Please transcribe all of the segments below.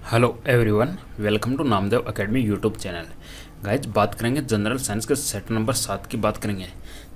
Hello everyone, welcome to Namdev academy YouTube channel. Guys बात करेंगे general science के set number 7 की बात करेंगे।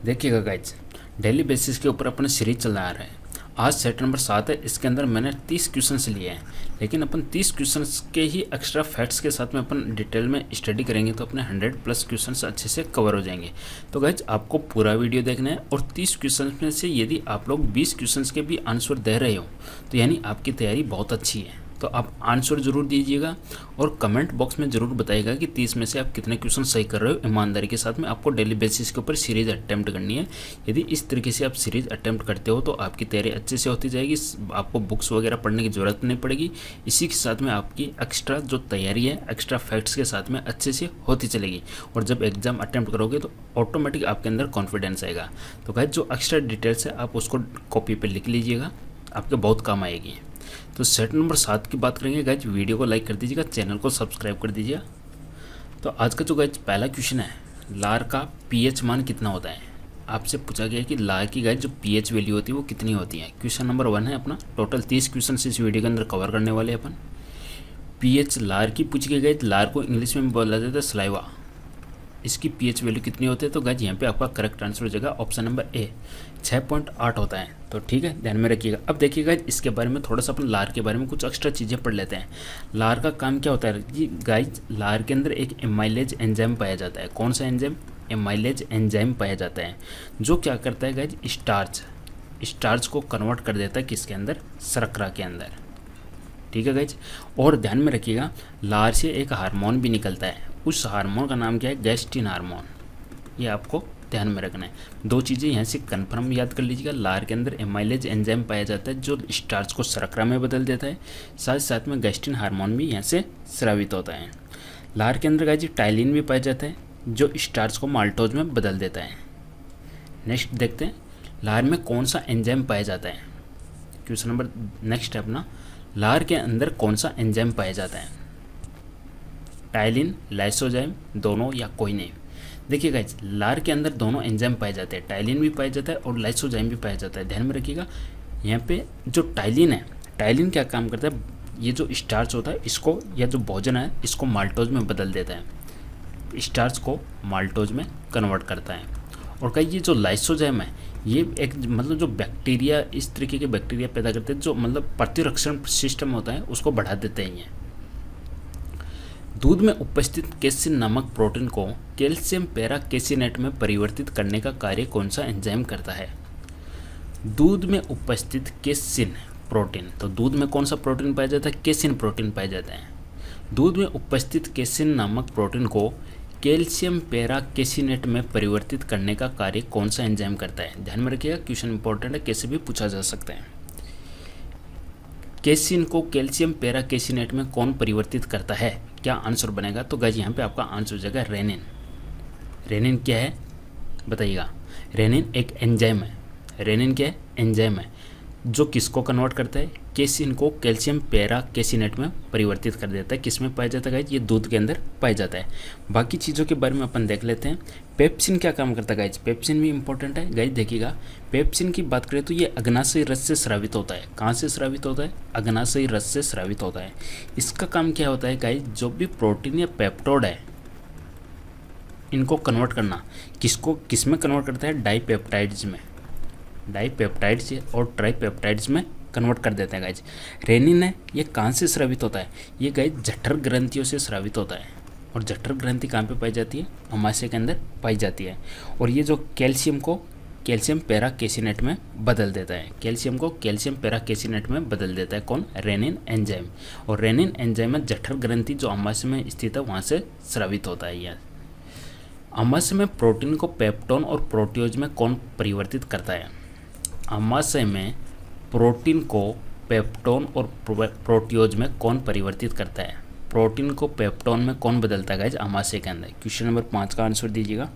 देखिएगा गाइज, डेली बेसिस के ऊपर अपने सीरीज चलना आ रहा है। आज सेट नंबर 7 है। इसके अंदर मैंने 30 क्वेश्चंस लिए हैं, लेकिन अपन 30 क्वेश्चंस के ही एक्स्ट्रा फैक्ट्स के साथ में अपन डिटेल में स्टडी करेंगे तो अपने 100+ क्वेश्चंस अच्छे से कवर हो जाएंगे। तो गाइज आपको पूरा वीडियो देखना है और 30 क्वेश्चंस में से यदि आप लोग 20 क्वेश्चंस के भी आंसर दे रहे हो तो यानी आपकी तैयारी बहुत अच्छी है। तो आप आंसर ज़रूर दीजिएगा और कमेंट बॉक्स में ज़रूर बताइएगा कि 30 में से आप कितने क्वेश्चन सही कर रहे हो। ईमानदारी के साथ में आपको डेली बेसिस के ऊपर सीरीज़ अटैम्प्ट करनी है। यदि इस तरीके से आप सीरीज़ अटैम्प्ट करते हो तो आपकी तैयारी अच्छे से होती जाएगी, आपको बुक्स वगैरह पढ़ने की ज़रूरत नहीं पड़ेगी। इसी के साथ में आपकी एक्स्ट्रा जो तैयारी है एक्स्ट्रा फैक्ट्स के साथ में अच्छे से होती चलेगी और जब एग्ज़ाम अटैम्प्ट करोगे तो ऑटोमेटिक आपके अंदर कॉन्फिडेंस आएगा। तो गाइस जो एक्स्ट्रा डिटेल्स है आप उसको कॉपी पर लिख लीजिएगा, आपके बहुत काम आएगी। तो सेट नंबर 7 की बात करेंगे गाइज। वीडियो को लाइक कर दीजिएगा, चैनल को सब्सक्राइब कर दीजिएगा। तो आज का जो गाइज पहला क्वेश्चन है, लार का पीएच मान कितना होता है। आपसे पूछा गया कि लार की गाइज जो पीएच वैल्यू होती है वो कितनी होती है। क्वेश्चन नंबर 1 है अपना। टोटल 30 क्वेश्चन इस वीडियो के अंदर कवर करने वाले अपन। पीएच लार की पूछ के गाइज, लार को इंग्लिश में बोला जाता है सलाइवा। इसकी पीएच वैल्यू कितनी होती है तो गाइज यहाँ पे आपका करेक्ट आंसर हो जाएगा ऑप्शन नंबर ए, 6.8 होता है। तो ठीक है, ध्यान में रखिएगा। अब देखिएगा इसके बारे में थोड़ा सा अपन लार के बारे में कुछ एक्स्ट्रा चीज़ें पढ़ लेते हैं। लार का काम क्या होता है जी गाइज, लार के अंदर एक एमाइलेज एंजाइम पाया जाता है। कौन सा एंजाइम? एमाइलेज एंजाइम पाया जाता है, जो क्या करता है गाइज, स्टार्च को कन्वर्ट कर देता है किसके अंदर? शर्करा के अंदर। ठीक है गाइज, और ध्यान में रखिएगा लार से एक हार्मोन भी निकलता है। उस हार्मोन का नाम क्या है? Gastrin hormone. ये आपको ध्यान में रखना है। दो चीज़ें यहाँ से कंफर्म याद कर लीजिएगा। लार के अंदर एमाइलेज एंजाइम पाया जाता है जो स्टार्च को शर्करा में बदल देता है, साथ साथ में गैस्ट्रिन हार्मोन भी यहाँ से स्रावित होता है। लार के अंदर गाइज टाइलिन भी पाया जाता है जो स्टार्च को माल्टोज में बदल देता है। नेक्स्ट देखते हैं लार में कौन सा एंजाइम पाया जाता है। क्वेश्चन नंबर नेक्स्ट है अपना, लार के अंदर कौन सा एंजाइम पाया जाता है? टाइलिन, लाइसोजाइम, दोनों या कोई नहीं। देखिए गाइज, लार के अंदर दोनों एंजाइम पाए जाते हैं, टाइलिन भी पाया जाता है और लाइसोजाइम भी पाया जाता है। ध्यान में रखिएगा यहाँ पे जो टाइलिन है, टाइलिन क्या काम करता है? ये जो स्टार्च होता है इसको, या जो भोजन है इसको माल्टोज में बदल देता है, स्टार्च को माल्टोज में कन्वर्ट करता है। और कहीं ये जो लाइसोजाइम है ये एक मतलब जो बैक्टीरिया, इस तरीके के बैक्टीरिया पैदा करते हैं जो मतलब प्रतिरक्षण सिस्टम होता है उसको बढ़ा देते हैं। ये दूध में उपस्थित केसिन नामक प्रोटीन को कैल्शियम पैराकेसिनेट में परिवर्तित करने का कार्य कौन सा एंजाइम करता है? दूध में उपस्थित केसिन प्रोटीन, तो दूध में कौन सा प्रोटीन पाया जाता है? केसिन प्रोटीन पाया जाता है। दूध में उपस्थित केसिन नामक प्रोटीन को कैल्शियम पैराकेसिनेट में परिवर्तित करने का कार्य कौन सा एंजाइम करता है? ध्यान में रखिएगा, क्वेश्चन इंपॉर्टेंट है, कैसे भी पूछा जा सकता है। केसिन को कैल्शियम पैराकेसिनेट में कौन परिवर्तित करता है? क्या आंसर बनेगा? तो गाइस यहाँ पे आपका आंसर हो जाएगा रेनिन। रेनिन क्या है बताइएगा? रेनिन एक एंजाइम है। रेनिन क्या है? एंजाइम है जो किसको कन्वर्ट करता है? केसिन को कैल्शियम पैराकेसिनेट में परिवर्तित कर देता है। किस में पाया जाता है गाइस? ये दूध के अंदर पाया जाता है। बाकी चीज़ों के बारे में अपन देख लेते हैं। पेप्सिन क्या काम करता है गाइस? पेप्सिन भी इंपॉर्टेंट है गाइस। देखिएगा, पेप्सिन की बात करें तो ये अग्नाशयी रस से स्रावित होता है। कहाँ से स्रावित होता है? अग्नाशयी रस से स्रावित होता है। इसका काम क्या होता है गाइस? जो भी प्रोटीन या पेप्टोड है इनको कन्वर्ट करना। किसको किस में कन्वर्ट करता है? डाईपेप्टाइड्स में, डाईपेप्टाइड्स और ट्राईपेप्टाइड्स में कन्वर्ट कर देते हैं गाइज। रेनिन है ये कहाँ से स्रावित होता है? ये गाइज जठर ग्रंथियों से स्रावित होता है। और जठर ग्रंथि कहाँ पे पाई जाती है? अमाशय के अंदर पाई जाती है। और ये जो कैल्शियम को कैल्शियम पैराकेसिनेट में बदल देता है, कैल्शियम को कैल्शियम पैराकेसिनेट में बदल देता है कौन? Renin enzyme. और रेनिन एंजाइम में जठर ग्रंथि जो अमाशय में स्थित है वहाँ से स्रावित होता है। यह अमाशय में प्रोटीन को पेप्टोन और प्रोटियोज में कौन परिवर्तित करता है? अमाशय में प्रोटीन को पेप्टोन और प्रोटियोज में कौन परिवर्तित करता है? प्रोटीन को पेप्टोन में कौन बदलता है गाइज अमाशय के अंदर? क्वेश्चन नंबर 5 का आंसर दीजिएगा।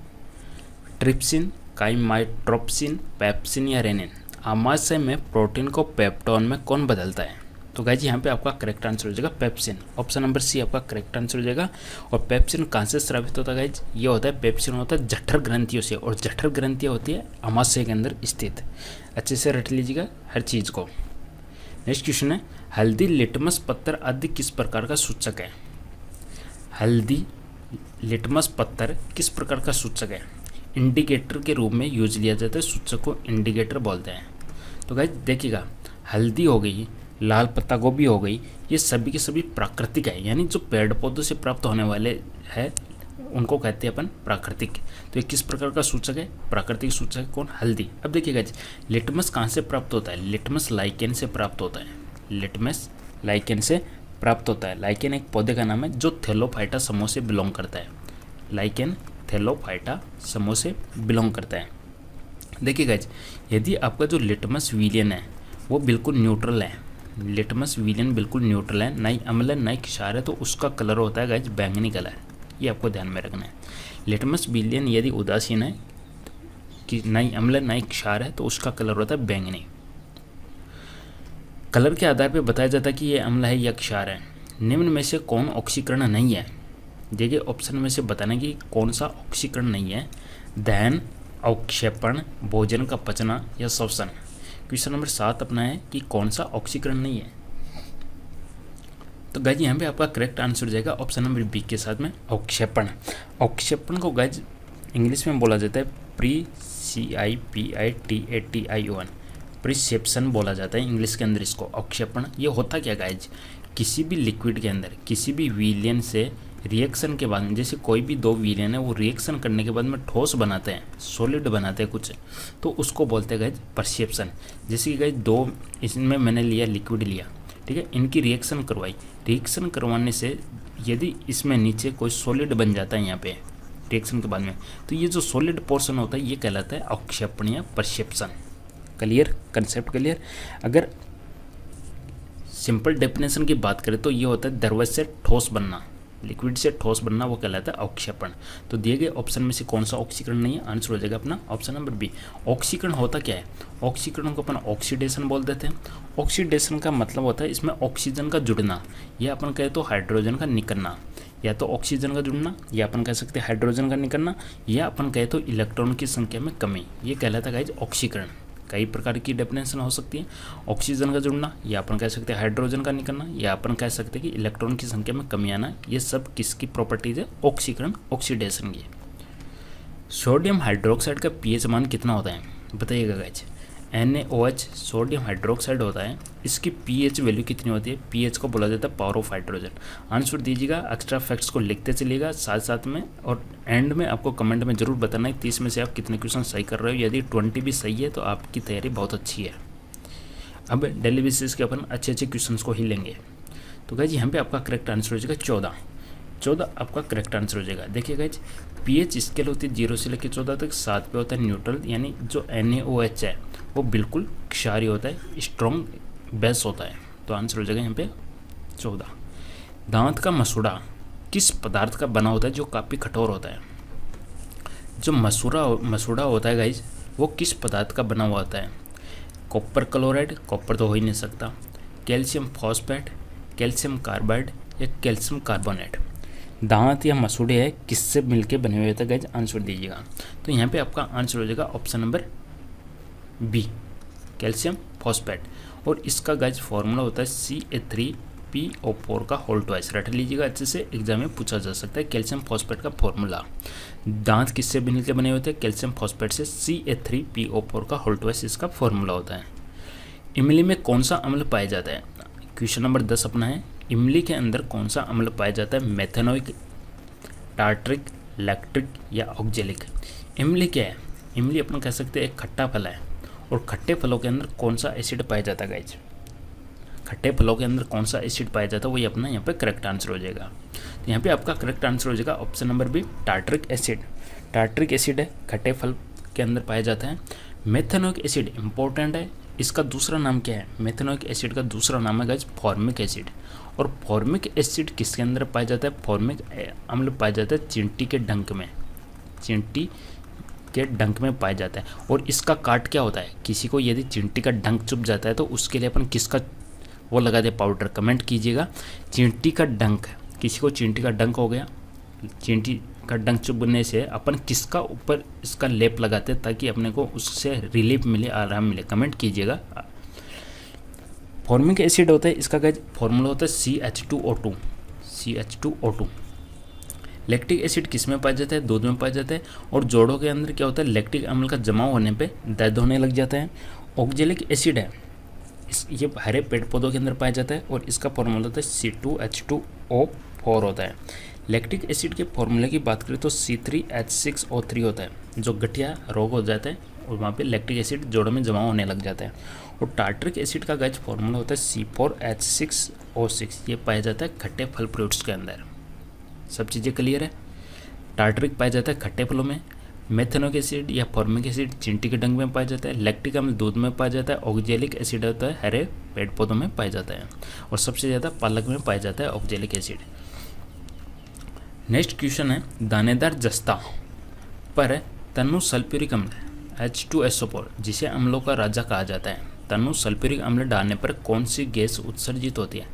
ट्रिप्सिन, काइमाइट्रोप्सिन, पेप्सिन या रेनिन? अमाशय में प्रोटीन को पेप्टोन में कौन बदलता है? तो गाइज यहाँ पे आपका करेक्ट आंसर हो जाएगा पेप्सिन। ऑप्शन नंबर सी आपका करेक्ट आंसर हो जाएगा। और पेप्सिन कहाँ से स्रावित होता है गाइज? ये होता है पेप्सिन होता है जठर ग्रंथियों से, और जठर ग्रंथियाँ होती है अमाशय के अंदर स्थित। अच्छे से रट लीजिएगा हर चीज़ को। नेक्स्ट क्वेश्चन है, हल्दी, लिटमस पत्थर आदि किस प्रकार का सूचक है? हल्दी, लिटमस पत्थर किस प्रकार का सूचक है? इंडिकेटर के रूप में यूज लिया जाता है, सूचक को इंडिकेटर बोलते हैं। तो गाइस देखिएगा, हल्दी हो गई, लाल पत्ता गोभी हो गई, ये सभी के सभी प्राकृतिक है, यानी जो पेड़ पौधों से प्राप्त होने वाले हैं उनको कहते हैं अपन प्राकृतिक। तो ये किस प्रकार का सूचक है? प्राकृतिक सूचक है कौन? हल्दी। अब देखिएगा जी, लिटमस कहाँ से प्राप्त होता है? लिटमस लाइकेन से प्राप्त होता है। लिटमस लाइकेन से प्राप्त होता है। लाइकेन एक पौधे का नाम है जो थैलोफाइटा समूह से बिलोंग करता है। लाइकेन थैलोफाइटा समूह से बिलोंग करता है। देखिएगा जी, यदि आपका जो लिटमस विलियन है वो बिल्कुल न्यूट्रल है, लिटमस विलियन बिल्कुल न्यूट्रल है, ना ही अम्ल है ना ही क्षार है, तो उसका कलर होता है गाइज बैंगनी कलर। ये आपको ध्यान में रखना है। लिटमस विलियन यदि उदासीन है कि ना ही अम्ल है ना ही क्षार है तो उसका कलर होता है बैंगनी। कलर के आधार पर बताया जाता है कि ये अम्ल है या क्षार है। निम्न में से कौन ऑक्सीकरण नहीं है? देखिए ऑप्शन में से बताना कि कौन सा ऑक्सीकरण नहीं है। दहन, अवक्षेपण, भोजन का पचना या श्वसन। क्वेश्चन नंबर 7 अपना है कि कौन सा ऑक्सीकरण नहीं है। तो गाइज यहाँ पे आपका करेक्ट आंसर हो जाएगा ऑप्शन नंबर बी के साथ में अवक्षेपण। अवक्षेपण को गाइज इंग्लिश में बोला जाता है PCIPITATION, प्रिसेप्शन बोला जाता है इंग्लिश के अंदर इसको, अवक्षेपण। ये होता क्या गाइज, किसी भी लिक्विड के अंदर किसी भी विलियन से रिएक्शन के बाद में, जैसे कोई भी दो विलियन है वो रिएक्शन करने के बाद में ठोस बनाते हैं, सॉलिड बनाते हैं कुछ, तो उसको बोलते हैं गाइज परसेप्शन। जैसे कि गाइज दो, इसमें मैंने लिया लिक्विड लिया, ठीक है, इनकी रिएक्शन करवाई, रिएक्शन करवाने से यदि इसमें नीचे कोई सॉलिड बन जाता है यहाँ पे रिएक्शन के बाद में, तो ये जो सॉलिड पोर्शन होता है ये कहलाता है अवक्षेपण या परसेप्शन। Clear, concept clear. अगर सिंपल डेफिनेशन की बात करें तो ये होता है द्रव्य से ठोस बनना, लिक्विड से ठोस बनना, वो कहलाता है अवक्षेपण। तो दिए गए ऑप्शन में से कौन सा ऑक्सीकरण नहीं है? आंसर हो जाएगा अपना ऑप्शन नंबर बी। ऑक्सीकरण होता क्या है? ऑक्सीकरण को अपन ऑक्सीडेशन बोल देते हैं। ऑक्सीडेशन का मतलब होता है इसमें ऑक्सीजन का जुड़ना, या अपन कहे तो हाइड्रोजन का निकलना, या तो ऑक्सीजन का जुड़ना, या अपन कह सकते हैं हाइड्रोजन का निकलना, या अपन कहे तो इलेक्ट्रॉन की संख्या में कमी, ये कहलाता है गाइज ऑक्सीकरण। कई प्रकार की डेफिनेशन हो सकती है, ऑक्सीजन का जुड़ना, या अपन कह सकते हैं हाइड्रोजन का निकलना, या अपन कह सकते हैं कि इलेक्ट्रॉन की संख्या में कमी आना। ये सब किसकी प्रॉपर्टीज है? ऑक्सीकरण, ऑक्सीडेशन की। सोडियम हाइड्रोक्साइड का पीएच मान कितना होता है बताइएगा गाइज। NaOH सोडियम हाइड्रोक्साइड होता है, इसकी पीएच वैल्यू कितनी होती है? पीएच को बोला जाता है पावर ऑफ हाइड्रोजन। आंसर दीजिएगा, एक्स्ट्रा फैक्ट्स को लिखते चलिएगा साथ साथ में, और एंड में आपको कमेंट में जरूर बताना है 30 में से आप कितने क्वेश्चन सही कर रहे हो। यदि 20 भी सही है तो आपकी तैयारी बहुत अच्छी है। अब डेली बेसिस के अपन अच्छे अच्छे क्वेश्चन को ही लेंगे। तो गाइज यहाँ पे आपका करेक्ट आंसर हो जाएगा 14 आपका करेक्ट आंसर हो जाएगा। देखिए गाइज, पीएच स्केल होती है 0 से लेकर 14 तक। 7 पे होता है न्यूट्रल, यानी जो NaOH है वो बिल्कुल क्षारीय होता है, स्ट्रॉन्ग बेस होता है। तो आंसर हो जाएगा यहाँ पे 14। दांत का मसूड़ा किस पदार्थ का बना होता है जो काफ़ी कठोर होता है? जो मसूड़ा होता है गाइज वो किस पदार्थ का बना हुआ होता है? कॉपर क्लोराइड, कॉपर तो हो ही नहीं सकता, कैल्शियम फॉस्फेट, कैल्शियम कार्बाइड या कैल्शियम कार्बोनेट। दांत या मसूड़े है किससे मिलके बने हुए होते हैं गाइज? आंसर दीजिएगा। तो यहाँ पे आपका आंसर हो जाएगा option number B, calcium phosphate. और इसका गाइज फॉर्मूला होता है CA3PO4 का होल ट्वाइस। रट लीजिएगा अच्छे से, एग्जाम में पूछा जा सकता है कैल्शियम फॉस्फेट का फॉर्मूला। दांत किससे मिलकर बने होते हैं? कैल्शियम फॉस्फेट से। CA3PO4 का होल ट्वाइस इसका फॉर्मूला होता है। इमली में कौन सा अम्ल पाया जाता है? क्वेश्चन नंबर 10 अपना है, इमली के अंदर कौन सा अम्ल पाया जाता है? मेथेनोइक, टार्ट्रिक, लैक्टिक या ऑक्जेलिक। इमली क्या है? इमली अपन कह सकते हैं एक खट्टा फल है, और खट्टे फलों के अंदर कौन सा एसिड पाया जाता है गाइज? खट्टे फलों के अंदर कौन सा एसिड पाया जाता है, वही अपना यहाँ पे करेक्ट आंसर हो जाएगा। तो यहाँ पे आपका करेक्ट आंसर हो जाएगा option number B, tartaric acid. Tartaric acid है, खट्टे फल के अंदर पाया जाता है। मेथेनोइक एसिड इंपॉर्टेंट है, इसका दूसरा नाम क्या है? मेथेनोइक एसिड का दूसरा नाम है गाइज फॉर्मिक एसिड। और फॉर्मिक एसिड किसके अंदर पाया जाता है? फॉर्मिक अम्ल पाया जाता है चींटी के डंक में, चींटी के डंक में पाया जाता है। और इसका काट क्या होता है? किसी को यदि चींटी का डंक चुभ जाता है तो उसके लिए अपन किसका वो लगा दे पाउडर? कमेंट कीजिएगा। चींटी का डंक, किसी को चींटी का डंक हो गया, चींटी का डंक चुभने से अपन किसका ऊपर इसका लेप लगाते हैं ताकि अपने को उससे रिलीफ मिले, आराम मिले? कमेंट कीजिएगा। फॉर्मिक एसिड होता है, इसका गाइज फॉर्मूला होता है CH2O2, CH2O2। लैक्टिक एसिड किस में पाया जाता है? दूध में पाया जाता है। और जोड़ों के अंदर क्या होता है? लैक्टिक अम्ल का जमाव होने पे दर्द होने लग जाता है। ऑक्जेलिक एसिड है, ये हरे पेड़ पौधों के अंदर पाया जाता है और इसका फॉर्मूला होता है C2H2O4 होता है। लैक्टिक एसिड के फॉर्मूले की बात करें तो C3H6O3 होता है, जो गठिया रोग हो जाता है और वहाँ पे लैक्टिक एसिड जोड़ों में जमा होने लग जाता है। और टार्टरिक एसिड का गाइज फॉर्मूला होता है C4H6O6, ये पाया जाता है खट्टे फल फ्रूट्स के अंदर। सब चीज़ें क्लियर है। टार्टरिक पाया जाता है खट्टे फलों में, मेथेनोइक एसिड या फॉर्मिक एसिड चींटी के डंक में पाया जाता है, लैक्टिक अम्ल दूध में पाया जाता है, ऑक्जेलिक एसिड होता है हरे पेड़ पौधों में पाया जाता है और सबसे ज़्यादा पालक में पाया जाता है ऑक्जेलिक एसिड। नेक्स्ट क्वेश्चन है, दानेदार जस्ता पर तनु सल्फ्यूरिक अम्ल H2SO4, जिसे अम्लों का राजा कहा जाता है, तनु सल्फ्यूरिक अम्ल डालने पर कौन सी गैस उत्सर्जित होती है?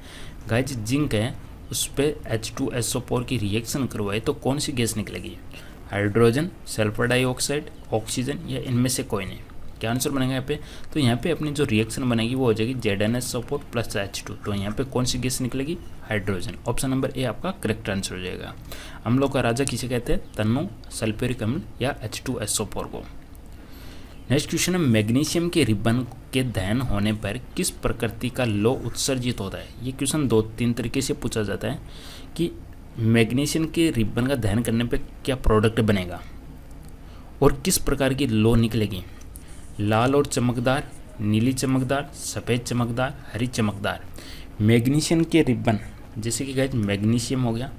गाइज जिंक है, उस पर H2SO4 की रिएक्शन करवाए तो कौन सी गैस निकलेगी? हाइड्रोजन, सल्फर डाइऑक्साइड, ऑक्सीजन या इनमें से कोई नहीं। क्या आंसर बनेगा यहाँ पे? तो यहाँ पे अपनी जो रिएक्शन बनेगी वो हो जाएगी ZnSO4 + H2। तो यहाँ पे कौन सी गैस निकलेगी? हाइड्रोजन। ऑप्शन नंबर ए आपका करेक्ट आंसर हो जाएगा। अम्लों का राजा किसे कहते हैं? तनु सल्फ्यूरिक अम्ल या H2SO4 को। नेक्स्ट क्वेश्चन है, मैग्नीशियम के रिबन के दहन होने पर किस प्रकृति का लौह उत्सर्जित होता है? ये क्वेश्चन 2-3 तरीके से पूछा जाता है कि मैग्नीशियम के रिबन का दहन करने पर क्या प्रोडक्ट बनेगा और किस प्रकार की लौह निकलेगी? लाल और चमकदार, नीली चमकदार, सफ़ेद चमकदार, हरी चमकदार। मैग्नीशियम के रिबन, जैसे कि गाइस मैग्नीशियम हो गया,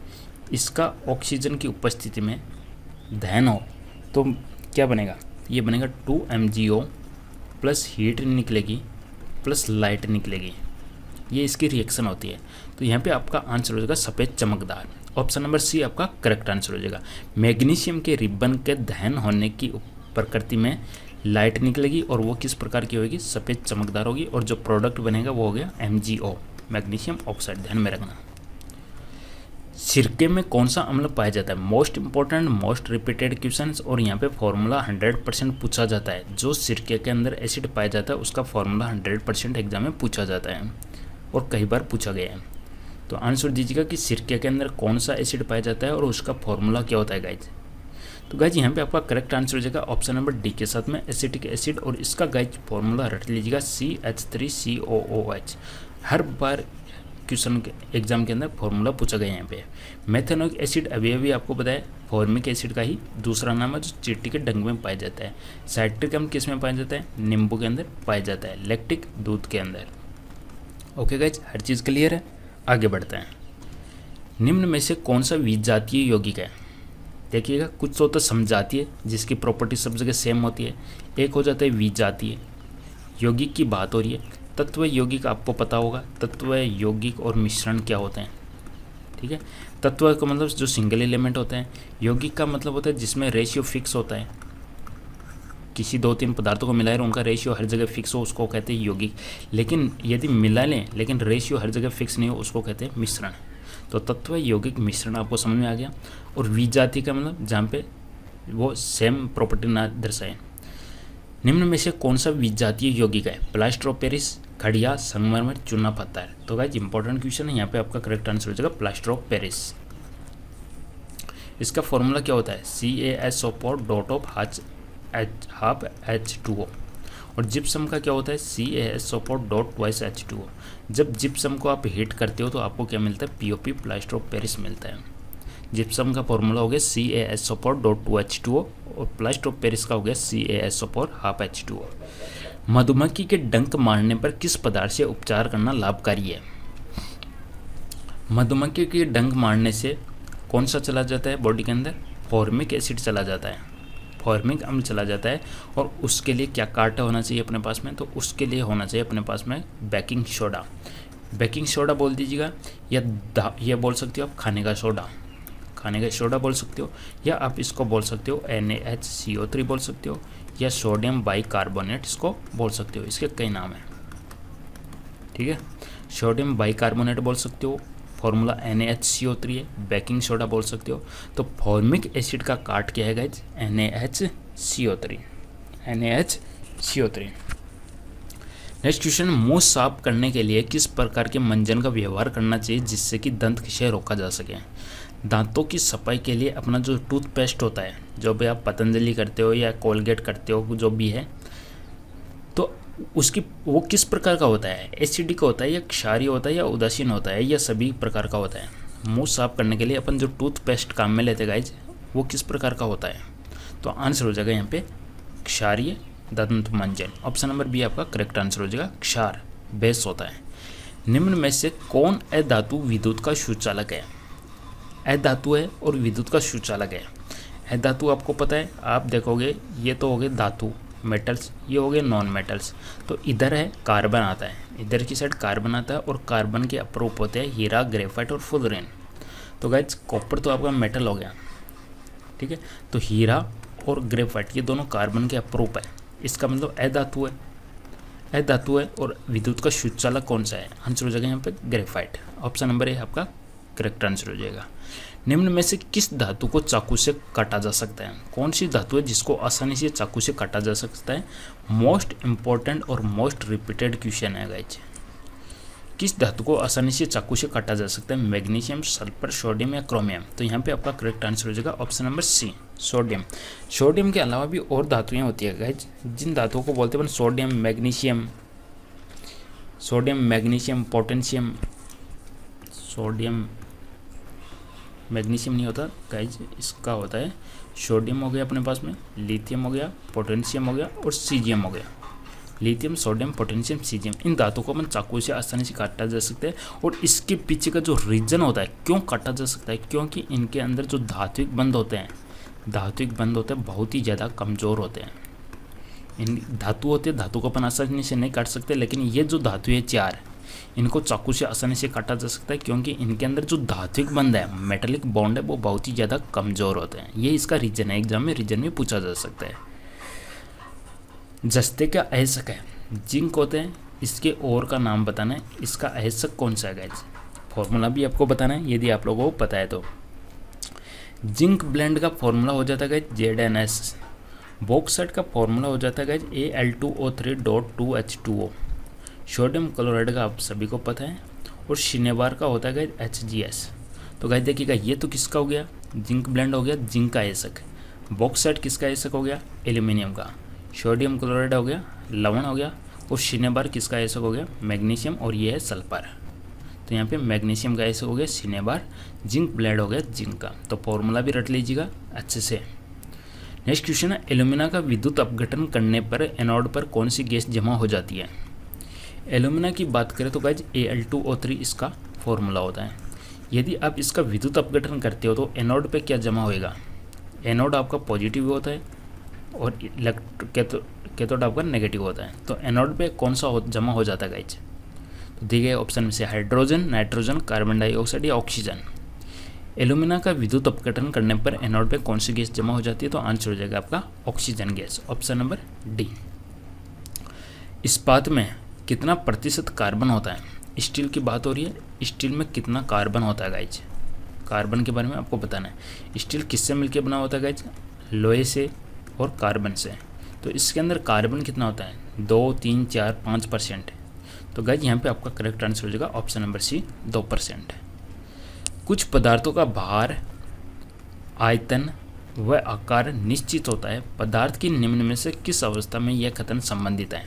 इसका ऑक्सीजन की उपस्थिति में दहन हो तो क्या बनेगा? ये बनेगा 2MgO प्लस हीट निकलेगी प्लस लाइट निकलेगी। ये इसकी रिएक्शन होती है। तो यहाँ पे आपका आंसर हो जाएगा सफ़ेद चमकदार। ऑप्शन नंबर सी आपका करेक्ट आंसर हो जाएगा। मैग्नीशियम के रिबन के दहन होने की प्रकृति में लाइट निकलेगी और वो किस प्रकार की होगी? सफ़ेद चमकदार होगी और जो प्रोडक्ट बनेगा वो हो गया MgO, मैग्नीशियम ऑक्साइड। ध्यान में रखना। सिरके में कौन सा अम्ल पाया जाता है? Most important, most repeated questions और यहाँ पे फॉर्मूला 100% पूछा जाता है। जो सिरके के अंदर एसिड पाया जाता है उसका फॉर्मूला 100% एग्जाम में पूछा जाता है और कई बार पूछा गया है। तो आंसर दीजिएगा कि सिरके के अंदर कौन सा एसिड पाया जाता है और उसका फॉर्मूला क्या होता है गाइज। तो गाइज यहाँ पे आपका करेक्ट आंसर हो जाएगा ऑप्शन नंबर डी के साथ में एसिटिक एसिड, और इसका गाइज फॉर्मूला रट लीजिएगा CH3COOH। हर बार क्वेश्चन के एग्जाम के अंदर फॉर्मूला पूछा गया है यहाँ पे। मेथेनोइक एसिड अभी आपको बताया फॉर्मिक एसिड का ही दूसरा नाम है जो चींटी के डंक में पाया जाता है। साइट्रिक अम्ल किस में पाया जाता है? नींबू के अंदर पाया जाता है। लैक्टिक दूध के अंदर। ओके गाइज, हर चीज़ क्लियर है। आगे बढ़ते हैं। निम्न में से कौन सा विजातीय यौगिक है? देखिएगा, कुछ तो समजातीय जिसकी प्रॉपर्टी सब जगह सेम होती है, एक हो जाता है विजातीय यौगिक की बात हो रही है। तत्व यौगिक आपको पता होगा, तत्व यौगिक और मिश्रण क्या होते हैं, ठीक है। तत्व का मतलब जो सिंगल एलिमेंट होते हैं, यौगिक का मतलब होता है जिसमें रेशियो फिक्स होता है, किसी 2-3 पदार्थों को मिलाए और उनका रेशियो हर जगह फिक्स हो उसको कहते हैं यौगिक। लेकिन यदि मिला लें लेकिन रेशियो हर जगह फिक्स नहीं हो उसको कहते हैं मिश्रण। तो तत्व यौगिक मिश्रण आपको समझ में आ गया। और विजातीय का मतलब जहाँ पे वो सेम प्रॉपर्टी ना दर्शाए। निम्न में से कौन सा विजातीय यौगिक है? प्लास्टर ऑफ पेरिस, खड़िया, संगमरमर, चूना पत्थर। तो गाइस इंपॉर्टेंट क्वेश्चन है, यहाँ पे आपका करेक्ट आंसर हो जाएगा प्लास्टर ऑफ पेरिस। इसका फॉर्मूला क्या होता है? CaSO4.12H2O। और जिप्सम का क्या होता है? CaSO4.2H2O। जब जिप्सम को आप हीट करते हो तो आपको क्या मिलता है? POP, प्लास्टर ऑफ पेरिस मिलता है। जिप्सम का फॉर्मूला हो गया CaSO4.2H2O और प्लास्टर ऑफ पेरिस का हो गया CaSO4.12H2O। मधुमक्खी के डंक मारने पर किस पदार्थ से उपचार करना लाभकारी है? मधुमक्खी के डंक मारने से कौन सा चला जाता है बॉडी के अंदर? फॉर्मिक एसिड चला जाता है, फॉर्मिक अम्ल चला जाता है। और उसके लिए क्या कांटा होना चाहिए अपने पास में? तो उसके लिए होना चाहिए अपने पास में बेकिंग सोडा। बेकिंग सोडा बोल दीजिएगा, या बोल सकते हो आप खाने का सोडा, खाने का सोडा बोल सकते हो, या आप इसको बोल सकते हो NaHCO3 बोल सकते हो, या सोडियम बाइकार्बोनेट इसको बोल सकते हो। इसके कई नाम हैं, ठीक है। सोडियम बाइकार्बोनेट बोल सकते हो, फॉर्मूला NaHCO3 है, बेकिंग सोडा बोल सकते हो। तो फॉर्मिक एसिड का काट क्या है guys? NaHCO3, NaHCO3। Next question, मुंह साफ करने के लिए किस प्रकार के मंजन का व्यवहार करना चाहिए जिससे कि दंत क्षय रोका जा सके। दांतों की सफाई के लिए अपना जो टूथपेस्ट होता है, जो भी आप पतंजलि करते हो या कोलगेट करते हो, जो भी है, तो उसकी वो किस प्रकार का होता है, एसिडिक होता है या क्षारीय होता है या उदासीन होता है या सभी प्रकार का होता है। मुंह साफ करने के लिए अपन जो टूथपेस्ट काम में लेते गाइज, वो किस प्रकार का होता है। तो आंसर हो जाएगा यहाँ पे क्षारीय दंत मंजन। ऑप्शन नंबर बी आपका करेक्ट आंसर हो जाएगा, क्षार बेस होता है। निम्न में से कौन अधातु विद्युत का सुचालक है। अधातु है और विद्युत का सुचालक है। अधातु आपको पता है, आप देखोगे ये तो हो गए धातु मेटल्स, ये हो गए नॉन मेटल्स। तो इधर है कार्बन आता है, इधर की साइड कार्बन आता है और कार्बन के अपरूप होते हैं हीरा, ग्रेफाइट और फुलरेन। तो गाइज कॉपर तो आपका मेटल हो गया, ठीक है। तो हीरा और ग्रेफाइट ये दोनों कार्बन के अपरूप है, इसका मतलब अधातु है। अधातु है और विद्युत का सुचालक कौन सा है, आंसर हो जाएगा यहाँ पे ग्रेफाइट। ऑप्शन नंबर ए आपका करेक्ट आंसर हो जाएगा। निम्न में से किस धातु को चाकू से काटा जा सकता है। कौन सी धातु है जिसको आसानी से चाकू से काटा जा सकता है। मोस्ट इंपॉर्टेंट और मोस्ट रिपीटेड क्वेश्चन है गाइज। किस धातु को आसानी से चाकू से काटा जा सकता है। मैग्नीशियम, सल्फर, सोडियम या क्रोमियम। तो यहाँ पे आपका करेक्ट आंसर हो जाएगा option number C, sodium. Sodium के अलावा भी और धातुएं होती है गाइज, जिन धातुओं को बोलते हैं sodium, magnesium, potassium. Sodium magnesium नहीं होता गाइज, इसका होता है सोडियम हो गया अपने पास में, लिथियम हो गया, पोटेशियम हो गया और सीजियम हो गया। लिथियम, सोडियम, पोटेशियम, सीजियम, इन धातुओं को अपन चाकू से आसानी से काटा जा सकता है। और इसके पीछे का जो रीजन होता है क्यों काटा जा सकता है, क्योंकि इनके अंदर जो धात्विक बंध होते हैं बहुत ही ज़्यादा कमज़ोर होते हैं। इन धातु होते हैं, धातु को अपन आसानी से नहीं काट सकते, लेकिन ये जो धातु है चार, इनको चाकू से आसानी से काटा जा सकता है क्योंकि इनके अंदर जो धात्विक बंध है, मेटेलिक बॉन्ड है, वो बहुत ही ज़्यादा कमज़ोर होते हैं। ये इसका रीजन है, एग्जाम में रीजन में पूछा जा सकता है। जस्ते का अयस्क है, जिंक होते हैं, इसके और का नाम बताना है, इसका अयस्क कौन सा है गाइज, फॉर्मूला भी आपको बताना है यदि आप लोगों को पता है तो। जिंक ब्लेंड का फॉर्मूला हो जाता है गाइज ZnS। बॉक्साइट का फॉर्मूला हो जाता है गाइज Al2O3.2H2O। सोडियम क्लोराइड का आप सभी को पता है, और शिनेबार का होता है गाइज HgS। तो गाइज देखिएगा, ये तो किसका हो गया, जिंक ब्लेंड हो गया, जिंक का अयस्क। बॉक्साइट किसका अयस्क हो गया, एल्यूमिनियम का। सोडियम क्लोराइड हो गया, लवण हो गया, और शिनेबार किसका अयस्क हो गया, मैग्नीशियम, और ये है सल्फर। तो यहाँ पे मैग्नीशियम का अयस्क हो गया शिनेबार, जिंक ब्लेंड हो गया जिंक का। तो फॉर्मूला भी रट लीजिएगा अच्छे से। नेक्स्ट क्वेश्चन है, एल्यूमिना का विद्युत अपघटन करने पर एनोड पर कौन सी गैस जमा हो जाती है। एल्यूमिना की बात करें तो गाइज Al2O3 इसका फॉर्मूला होता है। यदि आप इसका विद्युत अपघटन करते हो तो एनोड पे क्या जमा होएगा, एनोड आपका पॉजिटिव होता है और कैथोड आपका नेगेटिव होता है। तो एनोड पे कौन सा जमा हो जाता है गाइज, तो दिए गए ऑप्शन में से हाइड्रोजन, नाइट्रोजन, कार्बन डाइऑक्साइड या ऑक्सीजन। एल्यूमिना का विद्युत अपघटन करने पर एनोड पे कौन सी गैस जमा हो जाती है, तो आंसर हो जाएगा आपका oxygen gas. Option number D. इस्पात में कितना प्रतिशत कार्बन होता है। स्टील की बात हो रही है, स्टील में कितना कार्बन होता है गाइज, कार्बन के बारे में आपको बताना है। स्टील किससे मिलकर बना होता है गाइज, लोहे से और कार्बन से। तो इसके अंदर कार्बन कितना होता है, 2, 3, 4, 5%। तो गाइज यहाँ पे आपका करेक्ट आंसर हो जाएगा ऑप्शन नंबर सी, 2%। कुछ पदार्थों का भार, आयतन व आकार निश्चित होता है। पदार्थ की निम्न में से किस अवस्था में यह कथन संबंधित है।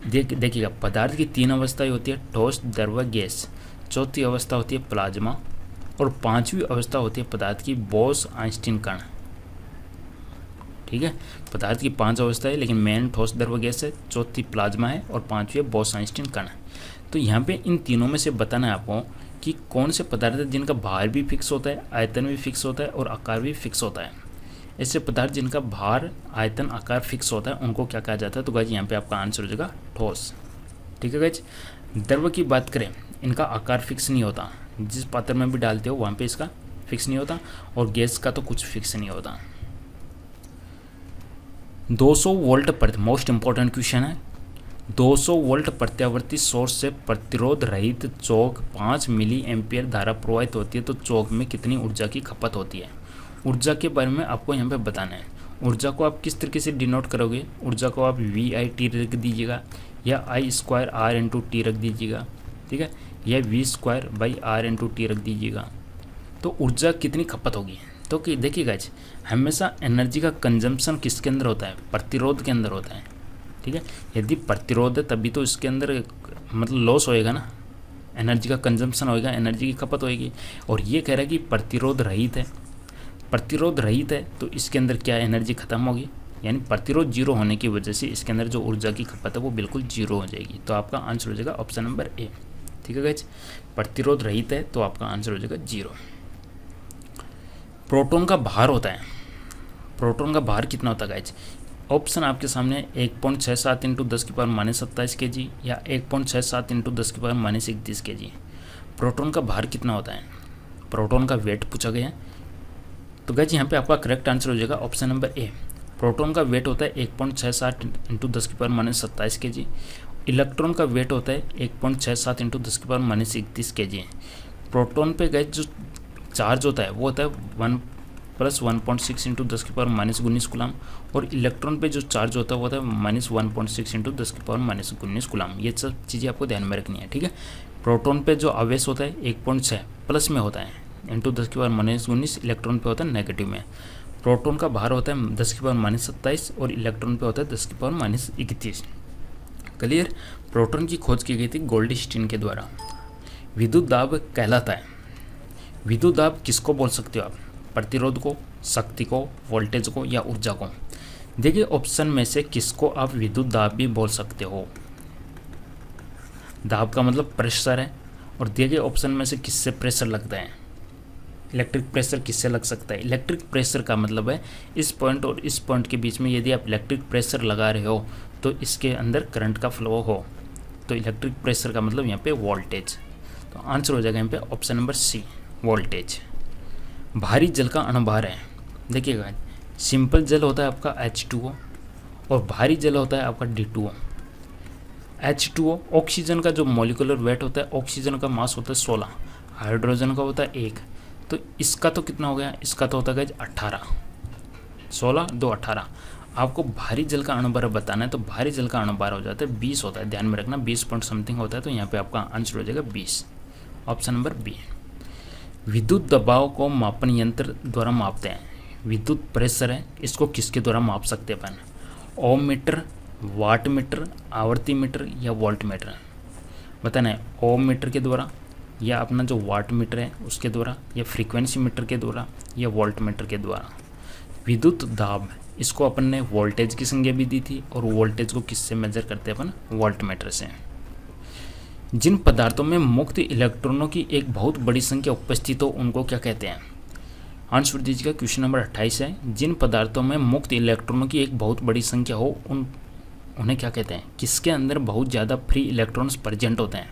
देखिएगा, पदार्थ की 3 अवस्थाएं होती है, ठोस, द्रव, गैस। चौथी अवस्था होती है प्लाज्मा, और 5वीं अवस्था होती है पदार्थ की बोस-आइंस्टीन कण। ठीक है, पदार्थ की 5 अवस्था है, लेकिन मेन ठोस, द्रव, गैस है, चौथी प्लाज्मा है और 5वीं है बोस-आइंस्टीन कण। तो यहाँ पे इन तीनों में से बताना है आपको कि कौन से पदार्थ है जिनका भार भी फिक्स होता है, आयतन भी फिक्स होता है और आकार भी फिक्स होता है। ऐसे पदार्थ जिनका भार, आयतन, आकार फिक्स होता है उनको क्या कहा जाता है, तो गाइज यहाँ पे आपका आंसर हो जाएगा ठोस। ठीक है गाइज। द्रव की बात करें, इनका आकार फिक्स नहीं होता, जिस पात्र में भी डालते हो वहाँ पे इसका फिक्स नहीं होता, और गैस का तो कुछ फिक्स नहीं होता। 200 वोल्ट पर, मोस्ट इंपॉर्टेंट क्वेश्चन है, 200 वोल्ट प्रत्यावर्ती सोर्स से प्रतिरोध रहित चौक 5 मिली एम्पियर धारा प्रवाहित होती है, तो चौक में कितनी ऊर्जा की खपत होती है। ऊर्जा के बारे में आपको यहाँ पे बताना है। ऊर्जा को आप किस तरीके से डिनोट करोगे, ऊर्जा को आप VIT लिख दीजिएगा, या I square R into T रख दीजिएगा, ठीक है, या V square by R into T रख दीजिएगा। तो ऊर्जा कितनी खपत होगी, तो कि देखिएगा हमेशा एनर्जी का कंजम्पशन किसके अंदर होता है, प्रतिरोध के अंदर होता है, ठीक है। यदि प्रतिरोध है तभी तो इसके अंदर मतलब लॉस होएगा ना, एनर्जी का कंजम्पशन होएगा, एनर्जी की खपत होएगी। और ये कह रहा है कि प्रतिरोध रहित है, प्रतिरोध रहित है तो इसके अंदर क्या एनर्जी खत्म होगी, यानी प्रतिरोध जीरो होने की वजह से इसके अंदर जो ऊर्जा की खपत है वो बिल्कुल जीरो हो जाएगी। तो आपका आंसर हो जाएगा ऑप्शन नंबर ए, ठीक है गाइज। प्रतिरोध रहित है तो आपका आंसर हो जाएगा जीरो। प्रोटॉन का भार होता है, प्रोटॉन का भार कितना होता है गाइज, ऑप्शन आपके सामने 1.67 इंटू 10 की पावर माइनस 27 के जी या 1.67 इंटू 10 की पावर माइनस 31 के जी। प्रोटॉन का भार कितना होता है, प्रोटॉन का वेट पूछा गया है। तो गाइज यहाँ पे आपका करेक्ट आंसर हो जाएगा ऑप्शन नंबर ए। प्रोटॉन का वेट होता है 1.67 इंटू 10 की पावर माइनस 27 के जी। इलेक्ट्रॉन का वेट होता है 1.67 इंटू 10 की पावर माइनस 31 के जी। प्रोटॉन पे गाइज जो चार्ज होता है वो होता है 1 + 1.6 इंटू 10 की पावर माइनस 19 कूलम, और इलेक्ट्रॉन पे जो चार्ज होता है वो होता है -1.6 इंटू 10 की पावर माइनस 19 कूलम। ये सब चीज़ें आपको ध्यान में रखनी है, ठीक है। प्रोटॉन पे जो आवेश होता है 1.6 प्लस में होता है इंटू 10 की पावर माइनस 19, इलेक्ट्रॉन पे होता है नेगेटिव में। प्रोटॉन का भार होता है 10 की पावर माइनस 27 और इलेक्ट्रॉन पे होता है 10 की पावर माइनस 31। क्लियर। प्रोटॉन की खोज की गई थी गोल्डस्टीन के द्वारा। विद्युत दाब कहलाता है, विद्युत दाब किसको बोल सकते हो आप, प्रतिरोध को, शक्ति को, वोल्टेज को या ऊर्जा को। देखिए ऑप्शन में से किसको आप विद्युत दाब भी बोल सकते हो, दाब का मतलब प्रेशर है, और देखिए ऑप्शन में से किससे प्रेशर लगता है, इलेक्ट्रिक प्रेशर किससे लग सकता है। इलेक्ट्रिक प्रेशर का मतलब है इस पॉइंट और इस पॉइंट के बीच में यदि आप इलेक्ट्रिक प्रेशर लगा रहे हो तो इसके अंदर करंट का फ्लो हो, तो इलेक्ट्रिक प्रेशर का मतलब यहाँ पे वोल्टेज। तो आंसर हो जाएगा यहाँ पे ऑप्शन नंबर सी, वोल्टेज। भारी जल का अणुभार है, देखिएगा सिंपल जल होता है आपका H2O और भारी जल होता है आपका D2O। H2O ऑक्सीजन का जो मॉलिक्यूलर वेट होता है, ऑक्सीजन का मास होता है 16, हाइड्रोजन का होता है 1, तो इसका तो कितना हो गया, इसका तो होता है 18, 16 2 18। आपको भारी जल का अणुभार बताना है तो भारी जल का अणुभार हो जाता है 20 होता है, ध्यान में रखना 20 पॉइंट समथिंग होता है, तो यहाँ पे आपका आंसर हो जाएगा 20, ऑप्शन नंबर बी। विद्युत दबाव को मापन यंत्र द्वारा मापते हैं, विद्युत प्रेशर है, इसको किसके द्वारा माप सकते हैं अपन, ओम मीटर, वाट मीटर, आवर्ती मीटर या वोल्ट मीटर। बताना है ओम मीटर के द्वारा या अपना जो वाट मीटर है उसके द्वारा या फ्रीक्वेंसी मीटर के द्वारा या वोल्ट मीटर के द्वारा। विद्युत दाब इसको अपन ने वोल्टेज की संज्ञा भी दी थी, और वोल्टेज को किससे मेजर करते हैं अपन, वोल्ट मीटर से। जिन पदार्थों में मुक्त इलेक्ट्रॉनों की एक बहुत बड़ी संख्या उपस्थित हो उनको क्या कहते हैं। आंसर दीजिएगा, क्वेश्चन नंबर 28 है। जिन पदार्थों में मुक्त इलेक्ट्रॉनों की एक बहुत बड़ी संख्या हो उन्हें क्या कहते हैं, किसके अंदर बहुत ज़्यादा फ्री इलेक्ट्रॉन्स प्रेजेंट होते हैं।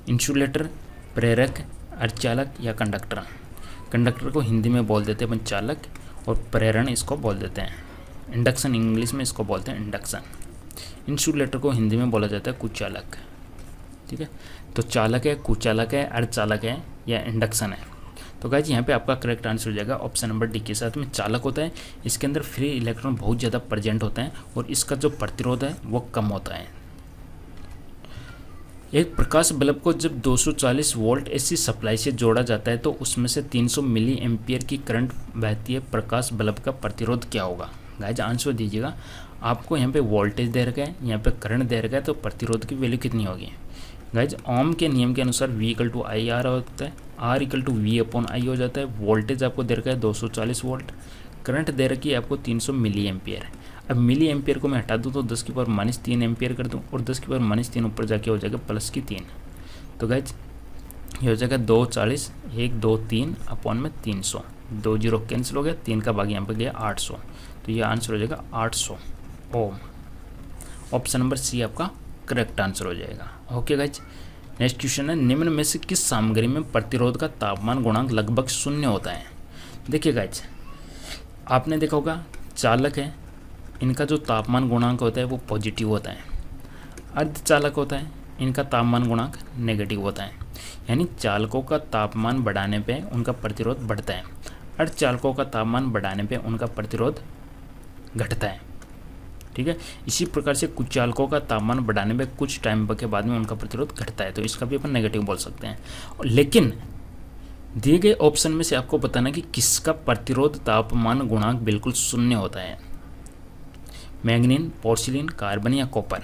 इंसुलेटर, प्रेरक, अर्धचालक या कंडक्टर। कंडक्टर को हिंदी में बोल देते हैं अपन चालक, और प्रेरण इसको बोल देते हैं इंडक्शन, इंग्लिश में इसको बोलते हैं इंडक्शन। इंसुलेटर को हिंदी में बोला जाता है कुचालक, ठीक है। तो चालक है, कुचालक है, अर्धचालक है या इंडक्शन है। तो गाइस यहाँ पे आपका करेक्ट आंसर हो जाएगा ऑप्शन नंबर डी के साथ में चालक होता है, इसके अंदर फ्री इलेक्ट्रॉन बहुत ज़्यादा प्रेजेंट होते हैं और इसका जो प्रतिरोध है वो कम होता है। एक प्रकाश बल्ब को जब 240 वोल्ट एसी सप्लाई से जोड़ा जाता है तो उसमें से 300 मिली एम्पियर की करंट बहती है, प्रकाश बल्ब का प्रतिरोध क्या होगा। गाइस आंसर दीजिएगा, आपको यहाँ पे वोल्टेज दे रखा है, यहाँ पे करंट दे रखा है, तो प्रतिरोध की वैल्यू कितनी होगी। गाइज ओम के नियम के अनुसार V = IR होता है, R = V/I हो जाता है। वोल्टेज आपको दे रखा है 240 वोल्ट, करंट दे रखी है आपको 300 मिली एम्पियर। अब मिली एम्पियर को मैं हटा दूँ तो 10 की पावर -3 एम्पियर कर दूँ, और 10 की पावर -3 ऊपर जाके हो जाएगा +3। तो गाइज ये हो जाएगा 240, 1 2 3 अपॉन में 300, 2 0 कैंसिल हो गया, 3 का भाग यहाँ पे गया 800, तो ये आंसर हो जाएगा 800 ओम। ऑप्शन नंबर सी आपका करेक्ट आंसर हो जाएगा। ओके गाइज, नेक्स्ट क्वेश्चन है, निम्न में से किस सामग्री में प्रतिरोध का तापमान गुणांक लगभग 0 होता है। देखिए गाइज, आपने देखा होगा चालक है, इनका जो तापमान गुणांक होता है वो पॉजिटिव होता है। अर्धचालक होता है, इनका तापमान गुणांक नेगेटिव होता है, यानी चालकों का तापमान बढ़ाने पे उनका प्रतिरोध बढ़ता है, अर्धचालकों का तापमान बढ़ाने पे उनका प्रतिरोध घटता है। ठीक है। इसी प्रकार से कुचालकों का तापमान बढ़ाने में कुछ टाइम के बाद में उनका प्रतिरोध घटता है, तो इसका भी अपन नेगेटिव बोल सकते हैं। लेकिन दिए गए ऑप्शन में से आपको बताना कि किसका प्रतिरोध तापमान गुणांक बिल्कुल शून्य होता है, मैंगनीन, पोर्सिलिन, कार्बन या कॉपर।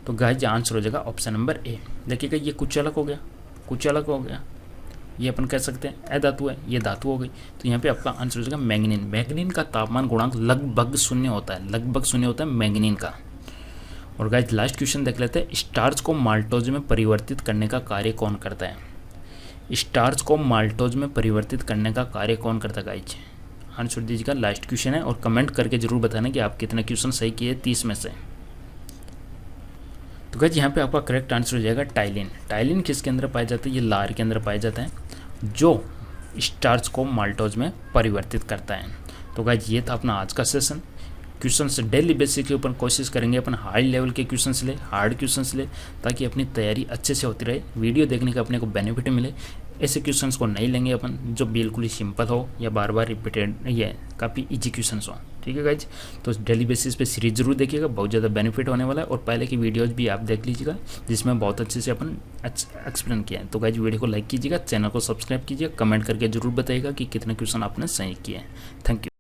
तो गाइस आंसर हो जाएगा ऑप्शन नंबर ए। देखिएगा ये कुचालक हो गया, कुचालक हो गया, ये अपन कह सकते हैं अधातु है, ये धातु हो गई। तो यहाँ पे आपका आंसर हो जाएगा मैंगनीन। मैंगनीन का तापमान गुणांक लगभग शून्य होता है, लगभग शून्य होता है मैंगनीन का। और गाइस लास्ट क्वेश्चन देख लेते हैं, स्टार्च को माल्टोज में परिवर्तित करने का कार्य कौन करता है? स्टार्च को माल्टोज में परिवर्तित करने का कार्य कौन करता है गाइस? आंसर दीजिएगा, लास्ट क्वेश्चन है, और कमेंट करके जरूर बताना कि आप कितने क्वेश्चन सही किए 30 में से। तो गाइस यहाँ पे आपका करेक्ट आंसर हो जाएगा टाइलिन। टाइलिन किसके अंदर पाया जाता है? ये लार के अंदर पाया जाता है, जो स्टार्च को माल्टोज में परिवर्तित करता है। तो गाइस ये था अपना आज का सेशन। क्वेश्चंस डेली बेसिस के ऊपर कोशिश करेंगे अपन हाई लेवल के क्वेश्चंस ले, हार्ड क्वेश्चंस ले, ताकि अपनी तैयारी अच्छे से होती रहे, वीडियो देखने का अपने को बेनिफिट मिले। ऐसे क्वेश्चंस को नहीं लेंगे अपन जो बिल्कुल ही सिंपल हो या बार बार रिपीटेड, ये काफ़ी इजी क्वेश्चंस हो, ठीक है गाइज। तो डेली बेसिस पे सीरीज जरूर देखिएगा, बहुत ज़्यादा बेनिफिट होने वाला है। और पहले की वीडियोज़ भी आप देख लीजिएगा, जिसमें बहुत अच्छे से अपन एक्सप्लेन किया है। तो गाइज वीडियो को लाइक कीजिएगा, चैनल को सब्सक्राइब कीजिएगा, कमेंट करके जरूर बताइएगा कि कितने क्वेश्चन आपने सही किए हैं। Thank you.